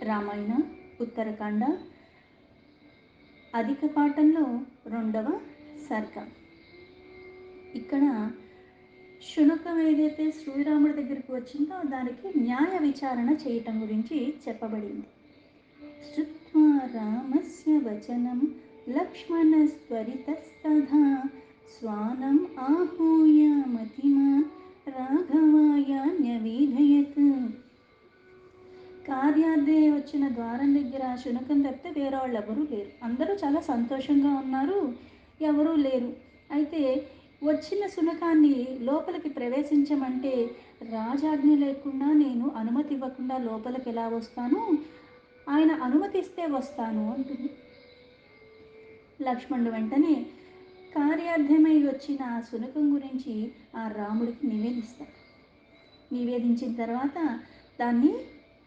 రామాయణ ఉత్తరకాండ అధిక పాఠంలో 2వ సర్గం. ఇక్కడ శునకం ఏదైతే శ్రీరాముడి దగ్గరికి వచ్చిందో దానికి న్యాయ విచారణ చేయటం గురించి చెప్పబడింది. శ్రుత్వా రామస్య వచనం లక్ష్మణస్త్వరితస్తథా స్వానం ఆహూయ మతిమాన్ రాఘవాయ న్యవేదయత్. కార్యార్థే వచ్చిన ద్వారం దగ్గర శునకం తప్పితే వేరే వాళ్ళు ఎవరూ లేరు. అందరూ చాలా సంతోషంగా ఉన్నారు, ఎవరూ లేరు. అయితే వచ్చిన శునకాన్ని లోపలికి ప్రవేశించమంటే రాజాజ్ఞ లేకుండా నేను అనుమతి ఇవ్వకుండా లోపలికి ఎలా వస్తాను, ఆయన అనుమతిస్తే వస్తాను అంటుంది. లక్ష్మణుడు వెంటనే కార్యార్థమై వచ్చిన ఆ శునకం గురించి ఆ రాముడికి నివేదిస్తాడు. నివేదించిన తర్వాత దాన్ని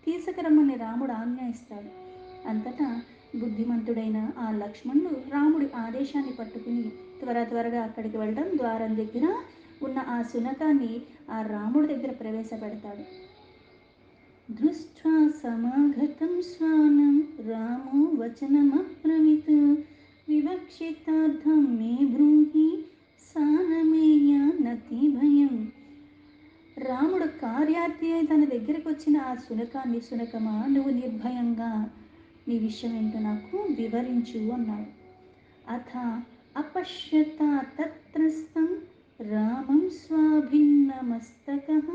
తీసుకురమ్మని రాముడు ఆజ్ఞాయిస్తాడు. అంతటా బుద్ధిమంతుడైన ఆ లక్ష్మణుడు రాముడి ఆదేశాన్ని పట్టుకుని త్వరగా అక్కడికి వెళ్ళడం, ద్వారం దగ్గర ఉన్న ఆ శునకాన్ని ఆ రాముడి దగ్గర ప్రవేశపెడతాడు. దృష్ట్వా సమాగతం స్వానం రామో వచనమబ్రవీత్ వివక్షితార్థం మే బ్రూహి సానమేయ నతి భయం. రాముడు కార్యార్థి అయి తన దగ్గరికి వచ్చిన ఆ శునకాన్ని, శునకమా నువ్వు నిర్భయంగా నీ విషయం ఏంటో నాకు వివరించు అన్నాడు. అథ అపశ్యత తత్రస్థం రామం స్వాభిన్నమస్తకః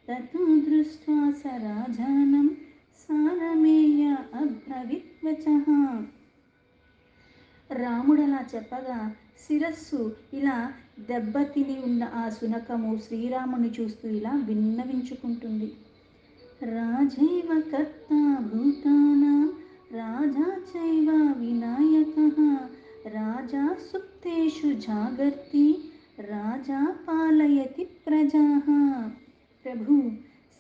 తతో దృష్ట్వా స రాజానం సానమేయ అబ్రవీత్ వచః. రాముడు అలా చెప్పగా శిరస్సు ఇలా దెబ్బతిని ఉన్న ఆ శునకము శ్రీరాముని చూస్తూ ఇలా విన్నవించుకుంటుంది. రాజైవ కర్త భూతానాం రాజా చైవ వినాయకః రాజా సుప్తేషు జాగర్తి రాజా పాలయతి ప్రజాః. ప్రభు,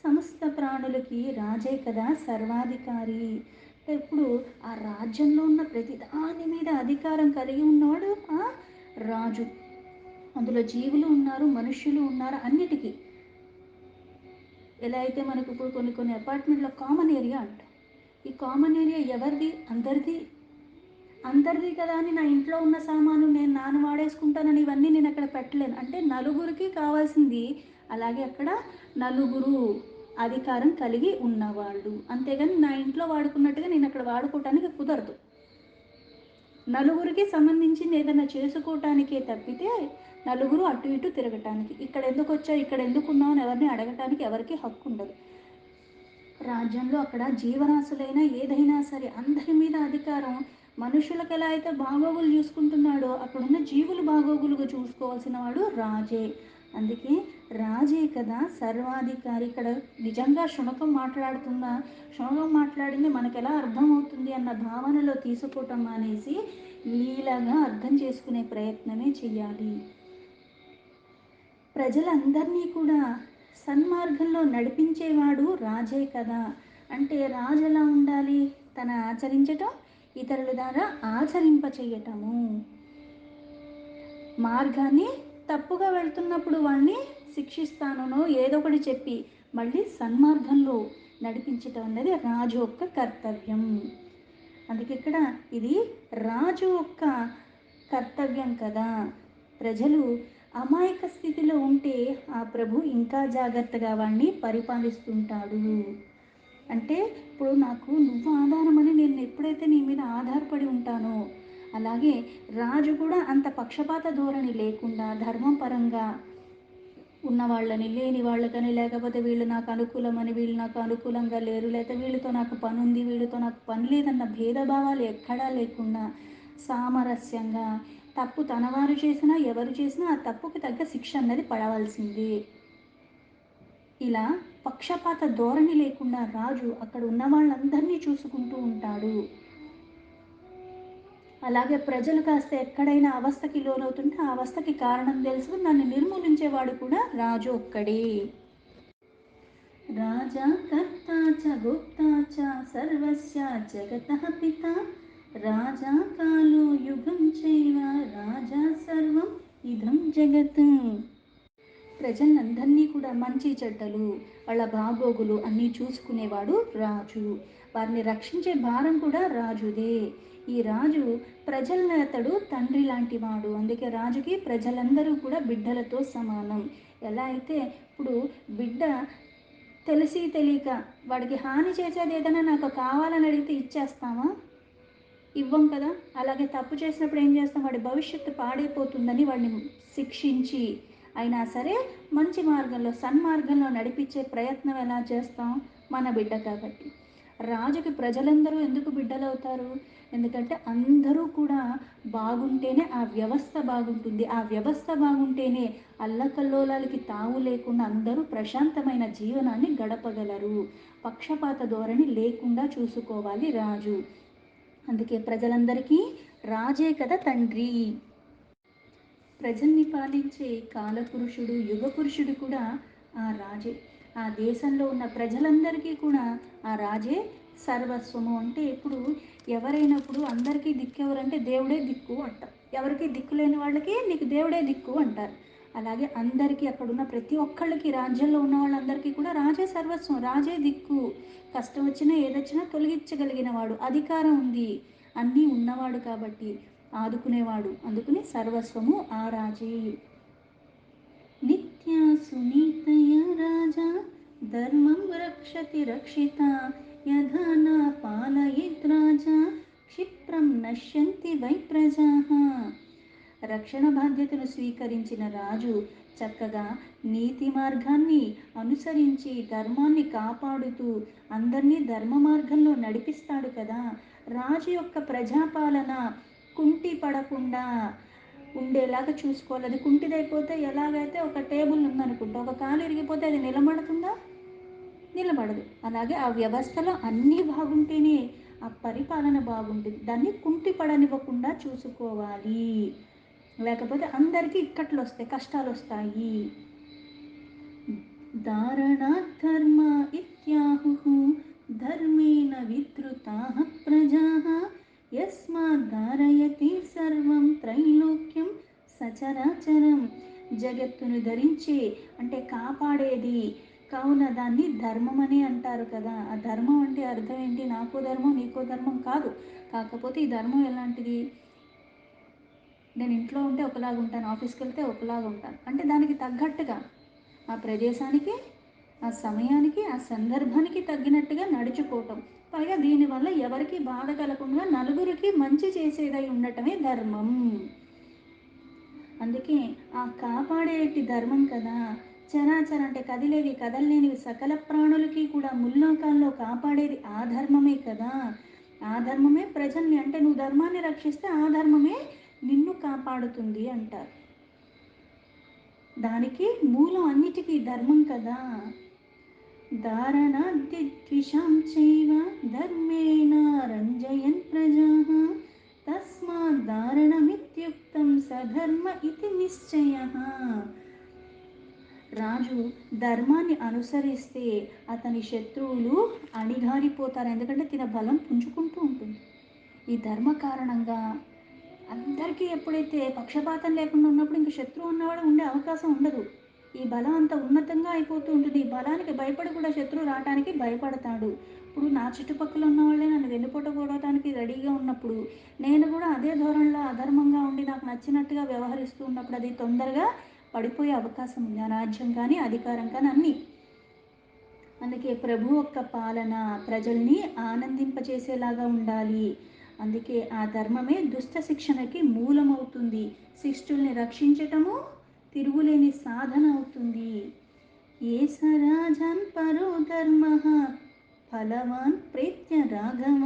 సమస్త ప్రాణులకి రాజే కదా సర్వాధికారి. ఇప్పుడు ఆ రాజ్యంలో ఉన్న ప్రతి దాని మీద అధికారం కలిగి ఉన్నవాడు ఆ రాజు. అందులో జీవులు ఉన్నారు, మనుష్యులు ఉన్నారు, అన్నిటికీ. ఎలా అయితే మనకు ఇప్పుడు కొన్ని అపార్ట్మెంట్లో కామన్ ఏరియా అంటాం. ఈ కామన్ ఏరియా ఎవరిది? అందరిది కదా అని నా ఇంట్లో ఉన్న సామాను నేను వాడేసుకుంటానని ఇవన్నీ నేను అక్కడ పెట్టలేను. అంటే నలుగురికి కావాల్సింది. అలాగే అక్కడ నలుగురు అధికారం కలిగి ఉన్నవాళ్ళు, అంతేగాని నా ఇంట్లో వాడుకున్నట్టుగా నేను అక్కడ వాడుకోవటానికి కుదరదు. నలుగురికి సంబంధించింది ఏదైనా చేసుకోవటానికే తప్పితే నలుగురు అటు ఇటు తిరగటానికి, ఇక్కడ ఎందుకు వచ్చావు, ఇక్కడ ఎందుకు ఉన్నావు అని ఎవరిని అడగటానికి ఎవరికి హక్కు ఉండదు. రాజ్యంలో అక్కడ జీవరాశులైనా ఏదైనా సరే అందరి మీద అధికారం. మనుషులకు ఎలా అయితే బాగోగులు చూసుకుంటున్నాడో అక్కడున్న జీవులు బాగోగులుగా చూసుకోవాల్సిన వాడు రాజే. అందుకే రాజే కదా సర్వాధికారి. ఇక్కడ నిజంగా శునకం మాట్లాడింది మనకు ఎలా అర్థమవుతుంది అన్న భావనలో తీసుకోవటం మానేసి లీలగా అర్థం చేసుకునే ప్రయత్నమే చెయ్యాలి. ప్రజలందరినీ కూడా సన్మార్గంలో నడిపించేవాడు రాజే కదా. అంటే రాజు ఎలా ఉండాలి? తన ఆచరించటం, ఇతరుల ద్వారా ఆచరింప చేయటము. మార్గాన్ని తప్పుగా వెళ్తున్నప్పుడు వాడిని శిక్షిస్తానో ఏదో ఒకటి చెప్పి మళ్ళీ సన్మార్గంలో నడిపించటం అనేది రాజు యొక్క కర్తవ్యం. అందుకే ఇక్కడ ఇది రాజు యొక్క కర్తవ్యం కదా. ప్రజలు అమాయక స్థితిలో ఉంటే ఆ ప్రభు ఇంకా జాగ్రత్తగా వాడిని పరిపాలిస్తుంటాడు. అంటే ఇప్పుడు నాకు నువ్వు ఆధారమని నేను ఎప్పుడైతే నీ మీద ఆధారపడి ఉంటానో, అలాగే రాజు కూడా అంత పక్షపాత ధోరణి లేకుండా ధర్మం పరంగా ఉన్న వాళ్ళని, లేని వాళ్ళకని, లేకపోతే వీళ్ళు నాకు అనుకూలమని వీళ్ళు నాకు అనుకూలంగా లేరు, లేకపోతే వీళ్ళతో నాకు పని ఉంది వీళ్ళతో నాకు పని లేదన్న భేదభావాలు ఎక్కడా లేకుండా సామరస్యంగా తప్పు తనవారు చేసినా ఎవరు చేసినా ఆ తప్పుకి తగ్గ శిక్ష అన్నది పడవలసింది. ఇలా పక్షపాత ధోరణి లేకుండా రాజు అక్కడ ఉన్న వాళ్ళందరినీ చూసుకుంటూ ఉంటాడు. అలాగే ప్రజలు కాస్త ఎక్కడైనా అవస్థకి లోనవుతుంటే ఆ అవస్థకి కారణం తెలుసుకుని దాన్ని నిర్మూలించేవాడు కూడా రాజు ఒక్కడే. రాజా కర్తా చ భోక్తా చ సర్వస్య జగతః పితా రాజా కాలో యుగం చైవ రాజా సర్వం ఇదం జగత్. ప్రజలందరినీ కూడా మంచి చెడ్డలు వాళ్ళ బాగోగులు అన్నీ చూసుకునేవాడు రాజు. వారిని రక్షించే భారం కూడా రాజుదే. ఈ రాజు ప్రజలను అతడు తండ్రి లాంటి వాడు. అందుకే రాజుకి ప్రజలందరూ కూడా బిడ్డలతో సమానం. ఎలా అయితే ఇప్పుడు బిడ్డ తెలిసి తెలియక వాడికి హాని చేసేది ఏదైనా నాకు కావాలని అడిగితే ఇచ్చేస్తామా? ఇవ్వం కదా. అలాగే తప్పు చేసినప్పుడు ఏం చేస్తాం, వాడి భవిష్యత్తు పాడైపోతుందని వాడిని శిక్షించి అయినా సరే మంచి మార్గంలో సన్మార్గంలో నడిపించే ప్రయత్నం ఎలా చేస్తాం, మన బిడ్డ కాబట్టి. రాజుకి ప్రజలందరూ ఎందుకు బిడ్డలవుతారు? ఎందుకంటే అందరూ కూడా బాగుంటేనే ఆ వ్యవస్థ బాగుంటుంది. ఆ వ్యవస్థ బాగుంటేనే అల్లకల్లోలాలకి తావు లేకుండా అందరూ ప్రశాంతమైన జీవనాన్ని గడపగలరు. పక్షపాత ధోరణి లేకుండా చూసుకోవాలి రాజు. అందుకే ప్రజలందరికీ రాజే కదా తండ్రి. ప్రజల్ని పాలించే కాలపురుషుడు యుగపురుషుడు కూడా ఆ రాజే. ఆ దేశంలో ఉన్న ప్రజలందరికీ కూడా ఆ రాజే సర్వస్వము. అంటే ఇప్పుడు ఎవరైనప్పుడు అందరికీ దిక్కు ఎవరంటే దేవుడే దిక్కు అంటారు. ఎవరికి దిక్కు లేని వాళ్ళకి నీకు దేవుడే దిక్కు అంటారు. అలాగే అందరికీ అక్కడున్న ప్రతి ఒక్కళ్ళకి రాజ్యంలో ఉన్న వాళ్ళందరికీ కూడా రాజే సర్వస్వం, రాజే దిక్కు. కష్టం వచ్చినా ఏదొచ్చినా తొలగించగలిగిన వాడు, అధికారం ఉంది, అన్నీ ఉన్నవాడు కాబట్టి ఆదుకునేవాడు. అందుకని సర్వస్వము ఆ రాజే. నిత్య సునీతయ రాజా ధర్మం రక్షతి రక్షిత యథాన పాలయిత్ రాజా క్షిప్రం నశ్యంతి వై ప్రజా. రక్షణ బాధ్యతను స్వీకరించిన రాజు చక్కగా నీతి మార్గాన్ని అనుసరించి ధర్మాన్ని కాపాడుతూ అందరినీ ధర్మ మార్గంలో నడిపిస్తాడు కదా. రాజు యొక్క ప్రజాపాలన కుంటి పడకుండా ఉండేలాగా చూసుకోవాలి. అది కుంటిదైపోతే ఎలాగైతే ఒక టేబుల్ ఉందనుకుంటా, ఒక కాలు ఇరిగిపోతే అది నిలబడుతుందా? నిలబడదు. అలాగే ఆ వ్యవస్థలో అన్నీ బాగుంటేనే ఆ పరిపాలన బాగుంటుంది. దాన్ని కుంటి పడనివ్వకుండా చూసుకోవాలి. లేకపోతే అందరికీ ఇక్కట్లు వస్తాయి, కష్టాలు వస్తాయి. ధారణాధర్మ ఇత్యాహుః ధర్మేణ విధృతాః ప్రజాః యస్మాద్ ధారయతి సర్వం త్రైలోక్యం సచరాచరం. జగత్తును ధరించే అంటే కాపాడేది కావున దాన్ని ధర్మం అని అంటారు కదా. ఆ ధర్మం అంటే అర్థం ఏంటి? నాకో ధర్మం నీకో ధర్మం కాదు. కాకపోతే ఈ ధర్మం ఎలాంటిది? నేను ఇంట్లో ఉంటే ఒకలాగా ఉంటాను, ఆఫీస్కి వెళ్తే ఒకలాగా ఉంటాను. అంటే దానికి తగ్గట్టుగా ఆ ప్రదేశానికి, ఆ సమయానికి, ఆ సందర్భానికి తగ్గినట్టుగా నడుచుకోవటం. పైగా దీనివల్ల ఎవరికి బాధ కలగకుండా నలుగురికి మంచి చేసేదై ఉండటమే ధర్మం. అందుకే ఆ కాపాడేటి ధర్మం కదా. చరాచర అంటే కదిలేవి కదలలేనివి సకల ప్రాణులకి కూడా ముల్లోకాల్లో కాపాడేది ఆ ధర్మమే కదా. ఆ ధర్మమే ప్రజల్ని అంటే నువ్వు ధర్మాన్ని రక్షిస్తే ఆ ధర్మమే నిన్ను కాపాడుతుంది అంటారు. దానికి మూలం అన్నిటికీ ధర్మం కదా. ధారణాద్విషాం చైవ ధర్మేణ రంజయన్ ప్రజాః తస్మాత్ ధారణమిత్యుక్తం సధర్మ ఇతి నిశ్చయః. రాజు ధర్మాన్ని అనుసరిస్తే అతని శత్రువులు అణిగారిపోతారు. ఎందుకంటే తిన బలం పుంజుకుంటూ ఉంటుంది. ఈ ధర్మ కారణంగా అందరికీ ఎప్పుడైతే పక్షపాతం లేకుండా ఉన్నప్పుడు ఇంక శత్రువు ఉన్నవాడు ఉండే అవకాశం ఉండదు. ఈ బలం అంత ఉన్నతంగా అయిపోతూ ఉంటుంది. ఈ బలానికి భయపడి కూడా శత్రువు రావడానికి భయపడతాడు. ఇప్పుడు నా చుట్టుపక్కల ఉన్న వాళ్ళే నన్ను వెన్నుపోట పోవడానికి రెడీగా ఉన్నప్పుడు నేను కూడా అదే ధోరణిలో అధర్మంగా ఉండి నాకు నచ్చినట్టుగా వ్యవహరిస్తూ ఉన్నప్పుడు అది తొందరగా పడిపోయే అవకాశం ఉంది. ఆ రాజ్యం కానీ అధికారం కానీ అన్నీ. అందుకే ప్రభు యొక్క పాలన ప్రజల్ని ఆనందింపచేసేలాగా ఉండాలి. అందుకే ఆ ధర్మమే దుష్ట శిక్షణకి మూలమవుతుంది. శిష్టుల్ని రక్షించటము తిరుగులేని సాధన అవుతుంది. ఏస రాజాన్ పరో ధర్మ ఫలవాన్ ప్రేత్య రాఘవ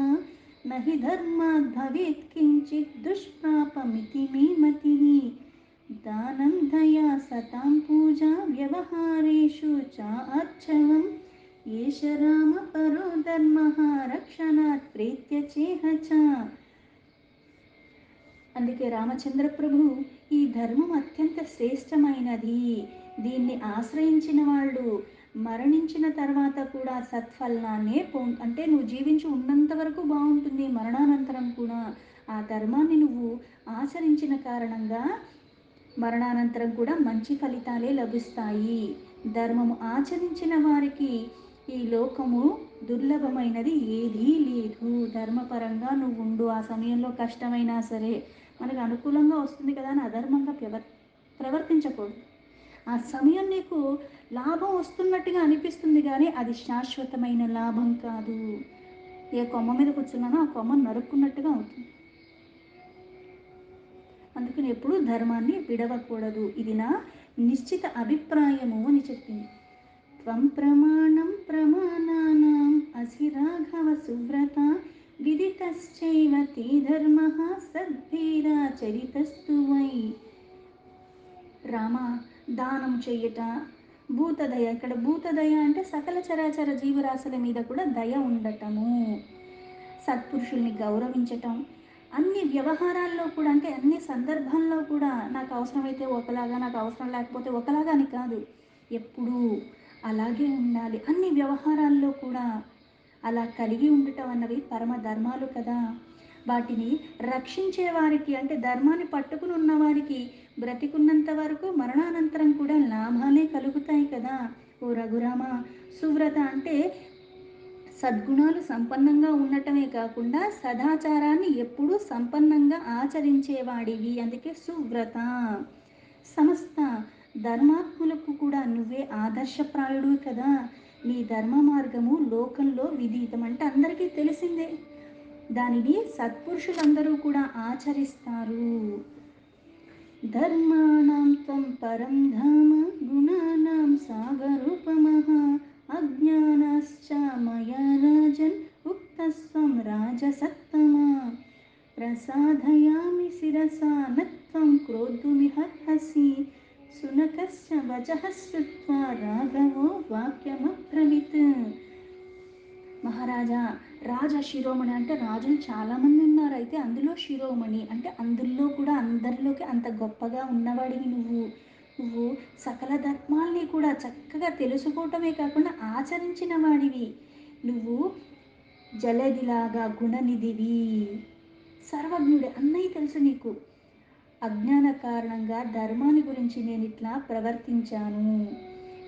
నహి ధర్మాద్ భవేత్ కించిత్ దుష్ప్రాపమితి మే మతిః. దానం దయా సతాం పూజా వ్యవహారేషు చ ఆర్జవం ఏష రామ పరో ధర్మ రక్షణాత్ ప్రేత్య చేహ చ. అందుకే రామచంద్ర ప్రభు ఈ ధర్మం అత్యంత శ్రేష్టమైనది. దీన్ని ఆశ్రయించిన వాళ్ళు మరణించిన తర్వాత కూడా సత్ఫలాన్నే అంటే నువ్వు జీవించి ఉన్నంత వరకు బాగుంటుంది, మరణానంతరం కూడా ఆ ధర్మాన్ని నువ్వు ఆచరించిన కారణంగా మరణానంతరం కూడా మంచి ఫలితాలే లభిస్తాయి. ధర్మము ఆచరించిన వారికి ఈ లోకము దుర్లభమైనది ఏదీ లేదు. ధర్మపరంగా నువ్వు ఉండు. ఆ సమయంలో కష్టమైనా సరే మనకు అనుకూలంగా వస్తుంది కదా అని అధర్మంగా ప్రవర్తించకూడదు. ఆ సమయం నీకు లాభం వస్తున్నట్టుగా అనిపిస్తుంది కానీ అది శాశ్వతమైన లాభం కాదు. ఏ కొమ్మ మీద కూర్చున్నానో ఆ కొమ్మ నరుక్కున్నట్టుగా అవుతుంది. అందుకని ఎప్పుడూ ధర్మాన్ని విడవకూడదు. ఇది నా నిశ్చిత అభిప్రాయము అని చెప్పింది. త్వం ప్రమాణం ప్రమాణానాం అసి రాఘవ సువ్రత విదితశ్చైవ తే ధర్మః సద్భీరా చరితస్తు వై. రామ, దానం చెయ్యట, భూతదయ. ఇక్కడ భూతదయ అంటే సకల చరాచర జీవరాశుల మీద కూడా దయ ఉండటము, సత్పురుషుల్ని గౌరవించటం, అన్ని వ్యవహారాల్లో కూడా అంటే అన్ని సందర్భాల్లో కూడా నాకు అవసరమైతే ఒకలాగా, నాకు అవసరం లేకపోతే ఒకలాగా అని కాదు, ఎప్పుడూ అలాగే ఉండాలి. అన్ని వ్యవహారాల్లో కూడా అలా కలిగి ఉండటం అన్నవి పరమ ధర్మాలు కదా. వాటిని రక్షించే వారికి అంటే ధర్మాన్ని పట్టుకుని ఉన్నవారికి బ్రతికున్నంత వరకు మరణానంతరం కూడా లాభాలే కలుగుతాయి కదా. ఓ రఘురామ, సువ్రత అంటే సద్గుణాలు సంపన్నంగా ఉండటమే కాకుండా సదాచారాన్ని ఎప్పుడూ సంపన్నంగా ఆచరించేవాడివి, అందుకే సువ్రత. సమస్త ధర్మాత్ములకు కూడా నువ్వే ఆదర్శప్రాయుడు కదా. నీ ధర్మ మార్గము లోకంలో విదితం అంటే అందరికీ తెలిసిందే. దానిని సత్పురుషులందరూ కూడా ఆచరిస్తారు. ధర్మాణం త్వం పరం ధామ గుణానాం సాగరూపమః అజ్ఞానాశ్చ మయా రాజన్ ఉక్తస్వం రాజసత్తమా. ప్రసాదయామి శిరసా నత్వం క్రోద్ధుమిహర్హసి సునకస్య వచః శ్రుత్వా రాఘవో వాక్యమబ్రవీత్. మహారాజా, రాజ శిరోమణి అంటే రాజులు చాలామంది ఉన్నారు, అయితే అందులో శిరోమణి అంటే అందులో కూడా అందరిలోకి అంత గొప్పగా ఉన్నవాడివి నువ్వు. నువ్వు సకల ధర్మాల్ని కూడా చక్కగా తెలుసుకోవటమే కాకుండా ఆచరించిన వాడివి. నువ్వు జలదిలాగా గుణనిధివి, సర్వజ్ఞుడే, అన్నయ్య తెలుసు నీకు. అజ్ఞాన కారణంగా ధర్మాన్ని గురించి నేను ఇట్లా ప్రవర్తించాను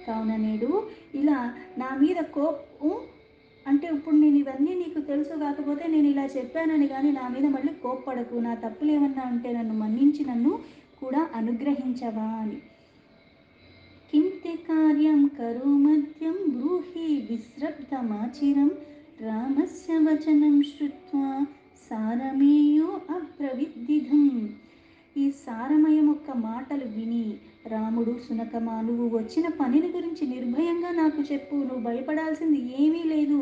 కావున నేడు ఇలా నా మీద కోపం అంటే ఇప్పుడు నేను ఇవన్నీ నీకు తెలుసు కాకపోతే నేను ఇలా చెప్పానని కానీ నా మీద మళ్ళీ కోప్పడకు. నా తప్పులు ఏమన్నా ఉంటే నన్ను మన్నించి నన్ను కూడా అనుగ్రహించవా అని. కింతే కార్యం కరోమద్యం బ్రూహి విశ్రబ్దమాచిరం రామస్య వచనం శ్రుత్వా సారమేయో అబ్రవిద్దిధం. ఈ సారమయం ఒక్క మాటలు విని రాముడు, సునకమా, నువ్వు వచ్చిన పనిని గురించి నిర్భయంగా నాకు చెప్పు. నువ్వు భయపడాల్సింది ఏమీ లేదు.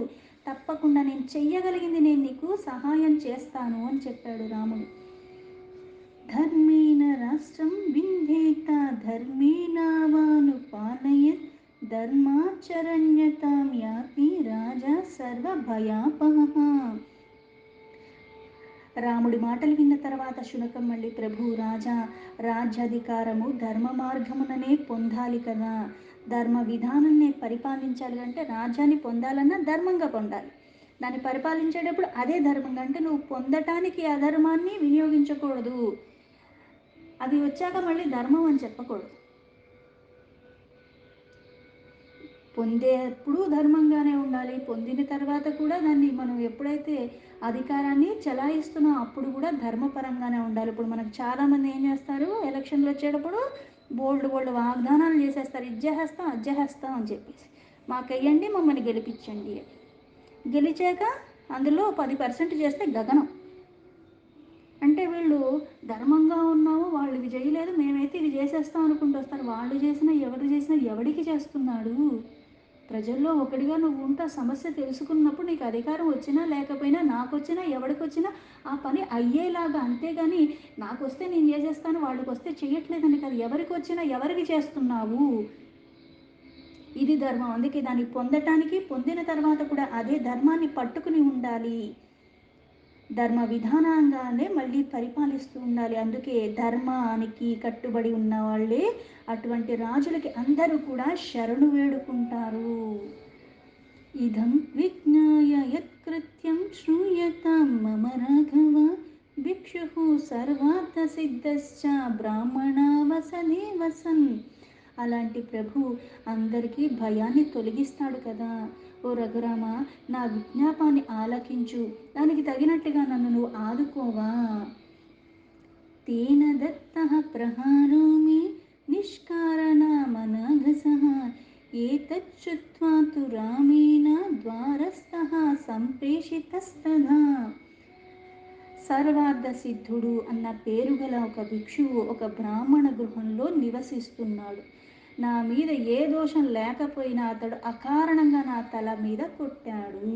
తప్పకుండా నేను చెయ్యగలిగింది నేను నీకు సహాయం చేస్తాను అని చెప్పాడు రాముడు. ధర్మేణ రాష్ట్రం వింధేత ధర్మేణావాను పాలయత్ ధర్మాచరణ్యతాం యాతి రాజా సర్వభయాపహః. రాముడి మాటలు విన్న తర్వాత శునకం మళ్ళీ, ప్రభు రాజా, రాజ్యాధికారము ధర్మ మార్గముననే పొందాలి కదా. ధర్మ విధానాన్ని పరిపాలించాలి అంటే రాజ్యాన్ని పొందాలన్నా ధర్మంగా పొందాలి. దాన్ని పరిపాలించేటప్పుడు అదే ధర్మంగా అంటే నువ్వు పొందటానికి అధర్మాన్ని వినియోగించకూడదు. అది వచ్చాక మళ్ళీ ధర్మం అని చెప్పకూడదు. పొందేప్పుడు ధర్మంగానే ఉండాలి. పొందిన తర్వాత కూడా దాన్ని మనం ఎప్పుడైతే అధికారాన్ని చెలాయిస్తున్నాం అప్పుడు కూడా ధర్మపరంగానే ఉండాలి. ఇప్పుడు మనకు చాలామంది ఏం చేస్తారు, ఎలక్షన్లు వచ్చేటప్పుడు బోల్డ్ వాగ్దానాలు చేసేస్తారు. ఇది చేసేస్తాం, అది చేసేస్తాం అని చెప్పేసి, మాకు వెయ్యండి, మమ్మల్ని గెలిపించండి అని. గెలిచాక అందులో 10% చేస్తే గగనం. అంటే వీళ్ళు ధర్మంగా ఉన్నాము, వాళ్ళు ఇవి చేయలేదు, మేమైతే ఇవి చేసేస్తాం అనుకుంటూ వస్తారు. వాళ్ళు చేసినా ఎవరు చేసినా ఎవడికి చేస్తున్నాడు? ప్రజల్లో ఒకటిగా నువ్వు ఉంటా. సమస్య తెలుసుకున్నప్పుడు నీకు అధికారం వచ్చినా లేకపోయినా, నాకు వచ్చినా ఎవరికి వచ్చినా ఆ పని అయ్యేలాగా, అంతేగాని నాకు వస్తే నేను చేసేస్తాను, వాళ్ళకి వస్తే చేయట్లేదని కాదు. ఎవరికి వచ్చినా ఎవరికి చేస్తున్నావు, ఇది ధర్మం. అందుకే దాన్ని పొందటానికి పొందిన తర్వాత కూడా అదే ధర్మాన్ని పట్టుకుని ఉండాలి. ధర్మ విధానంగానే మళ్ళీ పరిపాలిస్తూ ఉండాలి. అందుకే ధర్మానికి కట్టుబడి ఉన్న వాళ్ళే అటువంటి రాజులకి అందరూ కూడా శరణు వేడుకుంటారు. ఇదం విజ్ఞాయ యత్కృత్యం శ్రూయతాం మమ రాఘవ భిక్షు సర్వార్థ సిద్ధశ్చ బ్రాహ్మణ వసనే వసన్. అలాంటి ప్రభు అందరికీ భయాన్ని తొలగిస్తాడు కదా. ఓ రఘురామ, నా విజ్ఞాపాన్ని ఆలకించు, దానికి తగినట్టుగా నన్ను నువ్వు ఆదుకోవా. తేన దత్తః ప్రహారో మే నిష్కారణమనఘసః ఏతచ్చుత్వా తు రామేణ ద్వారస్థః సంప్రేషితస్తథా. సర్వార్థ సిద్ధుడు అన్న పేరు గల ఒక భిక్షువు ఒక బ్రాహ్మణ గృహంలో నివసిస్తున్నాడు. నా మీద ఏ దోషం లేకపోయినా అతడు అకారణంగా నా తల మీద కొట్టాడు.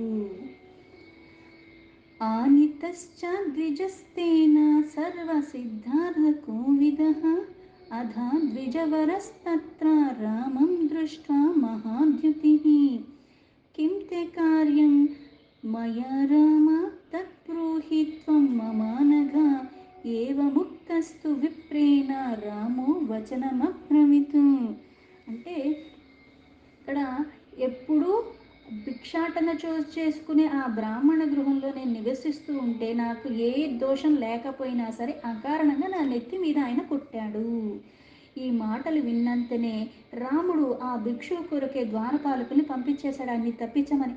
ఆనితశ్చ ద్విజస్తేన సర్వసిద్ధార్థకోవిదః అధా ద్విజవరస్తత్ర రామం దృష్ట్వా మహాద్యుతిః. కిం తే కార్యం మయా రామ తత్బ్రూహి త్వం మమానఘా ఏవముక్తస్తు విప్రేణ రామో వచనమబ్రవీత్. అంటే ఇక్కడ ఎప్పుడూ భిక్షాటన చేసుకునే ఆ బ్రాహ్మణ గృహంలో నేను నివసిస్తూ ఉంటే నాకు ఏ దోషం లేకపోయినా సరే అకారణంగా నా నెత్తి మీద ఆయన కొట్టాడు. ఈ మాటలు విన్నంతనే రాముడు ఆ భిక్షువు కొరకే ద్వారపాలకుని పంపించేశాడు అన్ని తప్పించమని.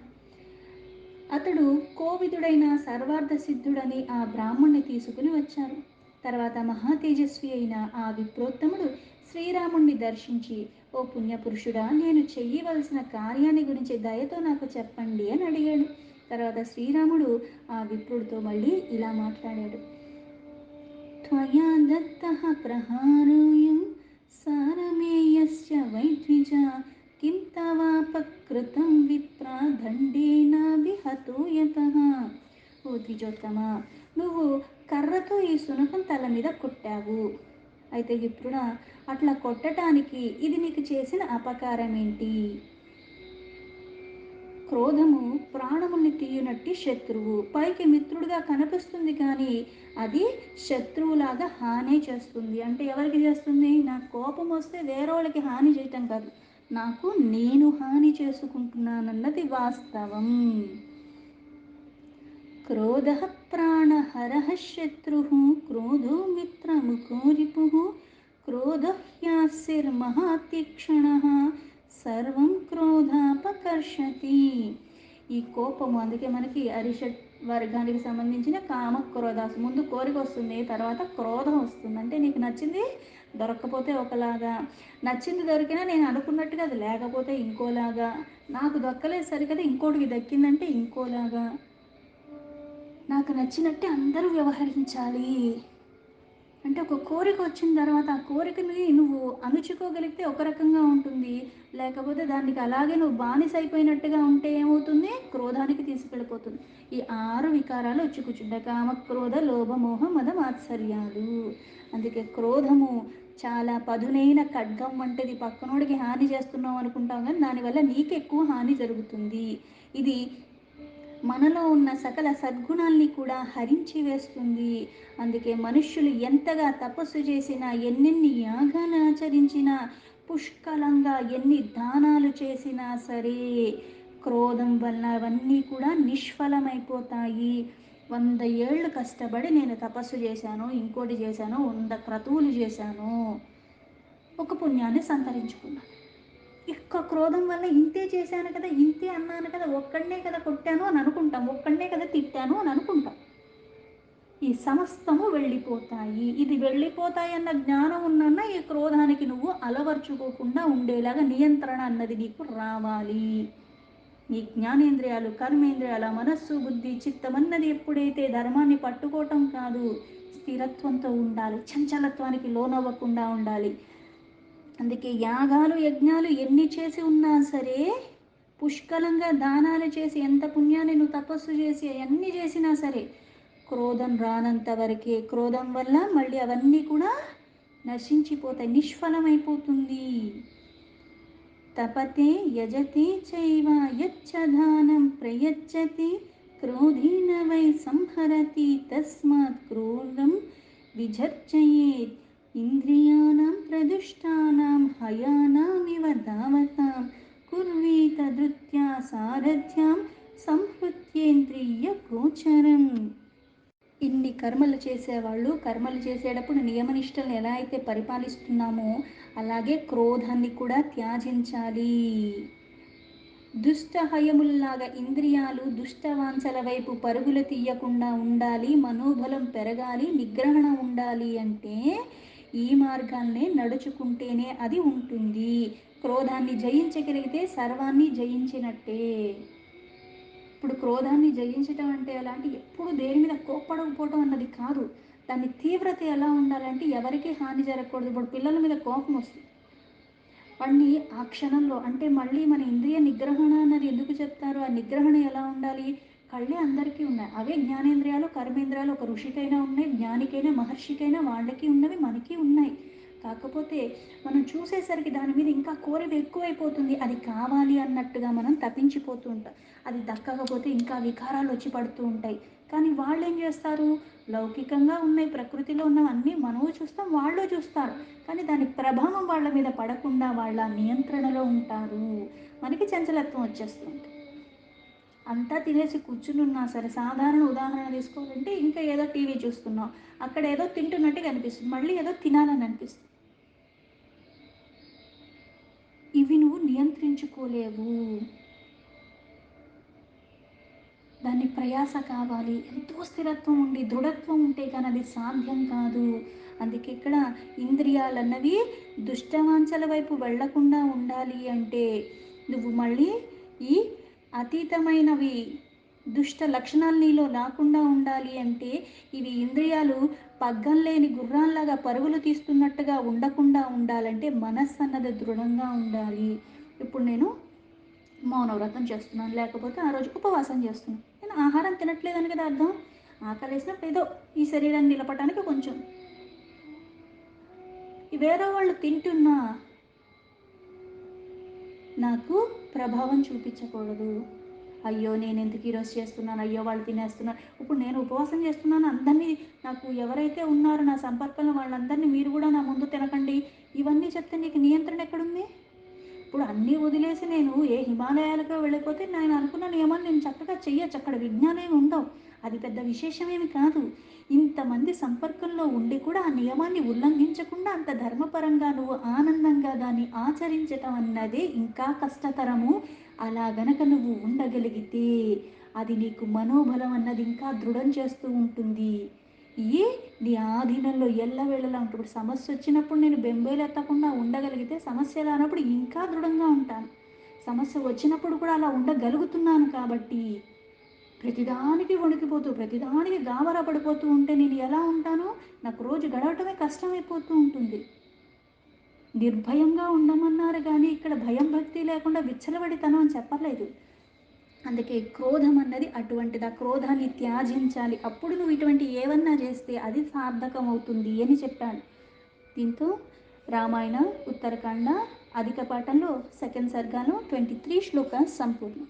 అతడు కోవిదుడైన సర్వార్థ సిద్ధుడని ఆ బ్రాహ్మణ్ణి తీసుకుని వచ్చారు. తర్వాత మహాతేజస్వి అయిన ఆ విప్రోత్తముడు శ్రీరాముణ్ణి దర్శించి, ఓ పుణ్యపురుషుడా, నేను చెయ్యవలసిన కార్యాన్ని గురించి దయతో నాకు చెప్పండి అని అడిగాడు. తర్వాత శ్రీరాముడు ఆ విప్రుడితో మళ్ళీ ఇలా మాట్లాడాడు. త్వయా దత్తః ప్రహారోయం సారమేయస్య వైద్విజ కిం తవాపకృతం విప్ర దండేన విహతో యతః. ఓ ద్విజోత్తమ, నువ్వు కర్రతో ఈ సునకం తల మీద కొట్టావు. అయితే విప్రుడా, అట్లా కొట్టడానికి ఇది నీకు చేసిన అపకారం ఏంటి? క్రోధము ప్రాణముల్ని తీయునట్టి శత్రువు. పైకి మిత్రుడుగా కనిపిస్తుంది కానీ అది శత్రువులాగా హాని చేస్తుంది. అంటే ఎవరికి చేస్తుంది? నాకు కోపం వస్తే వేరే వాళ్ళకి హాని చేయటం కాదు, నాకు నేను హాని చేసుకుంటున్నానన్నది వాస్తవం. క్రోధ ప్రాణహర శత్రు క్రోధో మిత్రముఖో రిపు క్రోధహ్యాసిర్మహాతీక్షణ సర్వం క్రోధాపకర్షతి. ఈ కోపము అందుకే మనకి అరిషట్ వర్గానికి సంబంధించిన కామ క్రోధాసు. ముందు కోరిక వస్తుంది, తర్వాత క్రోధం వస్తుంది. అంటే నీకు నచ్చింది దొరకకపోతే ఒకలాగా, నచ్చింది దొరికినా నేను అనుకున్నట్టుగా అది లేకపోతే ఇంకోలాగా, నాకు దక్కలేదు సరికదా ఇంకోటికి దక్కిందంటే ఇంకోలాగా, నాకు నచ్చినట్టే అందరూ వ్యవహరించాలి అంటే ఒక కోరిక వచ్చిన తర్వాత ఆ కోరికని నువ్వు అణుచుకోగలిగితే ఒక రకంగా ఉంటుంది, లేకపోతే దానికి అలాగే నువ్వు బానిస అయిపోయినట్టుగా ఉంటే ఏమవుతుంది? క్రోధానికి తీసుకెళ్ళిపోతుంది. ఈ 6 వికారాలు వచ్చి కూర్చుంటాయి: కామ, క్రోధ, లోభ, మోహ, మద, మాత్సర్యాలు. అందుకే క్రోధము చాలా పదునైన ఖడ్గం వంటిది. పక్కనోడికి హాని చేస్తున్నావు అనుకుంటాం కానీ దానివల్ల నీకు ఎక్కువ హాని జరుగుతుంది. ఇది మనలో ఉన్న సకల సద్గుణాల్ని కూడా హరించి వేస్తుంది. అందుకే మనుష్యులు ఎంతగా తపస్సు చేసినా, ఎన్నెన్ని యాగాలు ఆచరించినా, పుష్కలంగా ఎన్ని దానాలు చేసినా సరే క్రోధం వల్ల అవన్నీ కూడా నిష్ఫలమైపోతాయి. 100 ఏళ్ళు కష్టపడి నేను తపస్సు చేశాను, ఇంకోటి చేశాను, 100 క్రతువులు చేశాను, ఒక పుణ్యాన్ని సంతరించుకున్నాను. ఇక్క క్రోధం వల్ల ఇంతే చేశాను కదా, ఇంతే అన్నాను కదా, ఒక్కడనే కదా కొట్టాను అని అనుకుంటాం, ఒక్కడనే కదా తిట్టాను అని అనుకుంటాం. ఈ సమస్తము వెళ్ళిపోతాయి. ఇది వెళ్ళిపోతాయి అన్న జ్ఞానం ఉన్న ఈ క్రోధానికి నువ్వు అలవర్చుకోకుండా ఉండేలాగా నియంత్రణ అన్నది నీకు రావాలి. నీ జ్ఞానేంద్రియాలు, కర్మేంద్రియాల, మనస్సు, బుద్ధి, చిత్తం అన్నది ఎప్పుడైతే ధర్మాన్ని పట్టుకోవటం కాదు, స్థిరత్వంతో ఉండాలి, చంచలత్వానికి లోనవ్వకుండా ఉండాలి. అందుకే యాగాలు, యజ్ఞాలు ఎన్ని చేసి ఉన్నా సరే, పుష్కలంగా దానాలు చేసి ఎంత పుణ్యాన్ని నువ్వు తపస్సు చేసి అన్నీ చేసినా సరే క్రోధం రానంత వరకే. క్రోధం వల్ల మళ్ళీ అవన్నీ కూడా నశించిపోతాయి, నిష్ఫలమైపోతుంది. తపతే యజతే చైవ యచ్చదానం ప్రయచ్చతి క్రోధేన వై సంహరతి తస్మాత్ క్రోధం విజర్జయేత్. ఇంద్రియాణం ప్రదుష్టానాం హయానామివ ధావతాం కుర్వీత ధృత్యా సారథ్యాం సంహృత్యేంద్రియ గోచరం. ఇన్ని కర్మలు చేసేవాళ్ళు కర్మలు చేసేటప్పుడు నియమనిష్టలను ఎలా అయితే పరిపాలిస్తున్నామో అలాగే క్రోధాన్ని కూడా త్యాజించాలి. దుష్టహయముల్లాగా ఇంద్రియాలు దుష్టవాంఛల వైపు పరుగులు తీయకుండా ఉండాలి, మనోబలం పెరగాలి, నిగ్రహణ ఉండాలి అంటే ఈ మార్గాన్నే నడుచుకుంటేనే అది ఉంటుంది. క్రోధాన్ని జయించగలిగితే సర్వాన్ని జయించినట్టే. ఇప్పుడు క్రోధాన్ని జయించటం అంటే ఎలాంటి ఎప్పుడు దేని మీద కోప్పడకపోవటం అన్నది కాదు. దాని తీవ్రత ఎలా ఉండాలంటే ఎవరికి హాని జరగకూడదు. ఇప్పుడు పిల్లల మీద కోపం వస్తుంది, వాడిని ఆ క్షణంలో అంటే మళ్ళీ మన ఇంద్రియ నిగ్రహణ అన్నది ఎందుకు చెప్తారు? ఆ నిగ్రహణ ఎలా ఉండాలి? కళ్ళే అందరికీ ఉన్నాయి, అవే జ్ఞానేంద్రియాలు కర్మేంద్రియాలు. ఒక ఋషికైనా ఉన్నాయి, జ్ఞానికైనా మహర్షికైనా వాళ్ళకి ఉన్నవి మనకి ఉన్నాయి. కాకపోతే మనం చూసేసరికి దాని మీద ఇంకా కోరిక ఎక్కువైపోతుంది. అది కావాలి అన్నట్టుగా మనం తప్పించిపోతూ ఉంటాం. అది దక్కకపోతే ఇంకా వికారాలు వచ్చి పడుతూ ఉంటాయి. కానీ వాళ్ళు ఏం చేస్తారు? లౌకికంగా ఉన్నాయి, ప్రకృతిలో ఉన్నవన్నీ మనము చూస్తాం, వాళ్ళు చూస్తారు. కానీ దాని ప్రభావం వాళ్ళ మీద పడకుండా వాళ్ళ నియంత్రణలో ఉంటారు. మనకి చంచలత్వం వచ్చేస్తుంది. అంతా తినేసి కూర్చుని ఉన్నా సరే, సాధారణ ఉదాహరణ తీసుకోవాలంటే ఇంకా ఏదో టీవీ చూస్తున్నాం, అక్కడ ఏదో తింటున్నట్టుగా అనిపిస్తుంది, మళ్ళీ ఏదో తినాలని అనిపిస్తుంది. ఇవి నువ్వు నియంత్రించుకోలేవు. దాన్ని ప్రయాస కావాలి, ఎంతో స్థిరత్వం ఉండి దృఢత్వం ఉంటే కానీ అది సాధ్యం కాదు. అందుకే ఇక్కడ ఇంద్రియాలన్నవి దుష్టవాంఛల వైపు వెళ్లకుండా ఉండాలి అంటే నువ్వు మళ్ళీ ఈ అతీతమైనవి దుష్ట లక్షణాలు నీలో లేకుండా ఉండాలి అంటే ఇవి ఇంద్రియాలు పగ్గం లేని గుర్రాల్లాగా పరుగులు తీస్తున్నట్టుగా ఉండకుండా ఉండాలంటే మనస్సు అన్నది దృఢంగా ఉండాలి. ఇప్పుడు నేను మౌనవ్రతం చేస్తున్నాను, లేకపోతే ఆ రోజు ఉపవాసం చేస్తున్నాను, నేను ఆహారం తినట్లేదని కదా అర్థం. ఆకలేసినప్పుడు ఏదో ఈ శరీరాన్ని నిలపడానికి కొంచెం వేరే వాళ్ళు తింటున్నా నాకు ప్రభావం చూపించకూడదు. అయ్యో నేను ఎందుకు ఈరోజు చేస్తున్నాను, అయ్యో వాళ్ళు తినేస్తున్నారు. ఇప్పుడు నేను ఉపవాసం చేస్తున్నాను, అందరినీ నాకు ఎవరైతే ఉన్నారో నా సంపర్కంలో వాళ్ళందరినీ మీరు కూడా నా ముందు తినకండి ఇవన్నీ చెప్తే నీకు నియంత్రణ ఎక్కడుంది? ఇప్పుడు అన్నీ వదిలేసి నేను ఏ హిమాలయాలకు వెళ్ళిపోతే నేను అనుకున్న నియమాలు నేను చక్కగా చెయ్యొచ్చు, అక్కడ విజ్ఞానం ఉండవు, అది పెద్ద విశేషమేమి కాదు. ఇంతమంది సంపర్కంలో ఉండి కూడా ఆ నియమాన్ని ఉల్లంఘించకుండా అంత ధర్మపరంగా నువ్వు ఆనందంగా దాన్ని ఆచరించటం అన్నదే ఇంకా కష్టతరము. అలా గనక నువ్వు ఉండగలిగితే అది నీకు మనోబలం అన్నది ఇంకా దృఢం చేస్తూ ఉంటుంది. ఈ నీ ఆధీనంలో ఎల్లవేళలా ఉంటుంది. ఇప్పుడు సమస్య వచ్చినప్పుడు నేను బెంబేలు ఎత్తకుండా ఉండగలిగితే సమస్య రానప్పుడు ఇంకా దృఢంగా ఉంటాను. సమస్య వచ్చినప్పుడు కూడా అలా ఉండగలుగుతున్నాను కాబట్టి ప్రతిదానికి వణికిపోతూ ప్రతిదానికి గాబరా పడిపోతూ ఉంటే నేను ఎలా ఉంటానో నాకు రోజు గడవటమే కష్టమైపోతూ ఉంటుంది. నిర్భయంగా ఉండమన్నారు కానీ ఇక్కడ భయం భక్తి లేకుండా విచ్చలబడితనం అని చెప్పలేదు. అందుకే క్రోధం అన్నది అటువంటిది, ఆ క్రోధాన్ని త్యాజించాలి, అప్పుడు నువ్వు ఇటువంటి ఏవన్నా చేస్తే అది సార్థకం అవుతుంది అని చెప్పాడు. దీంతో రామాయణ ఉత్తరకాండ అధిక పాఠంలో సెకండ్ సర్గాలో 23 శ్లోక సంపూర్ణం.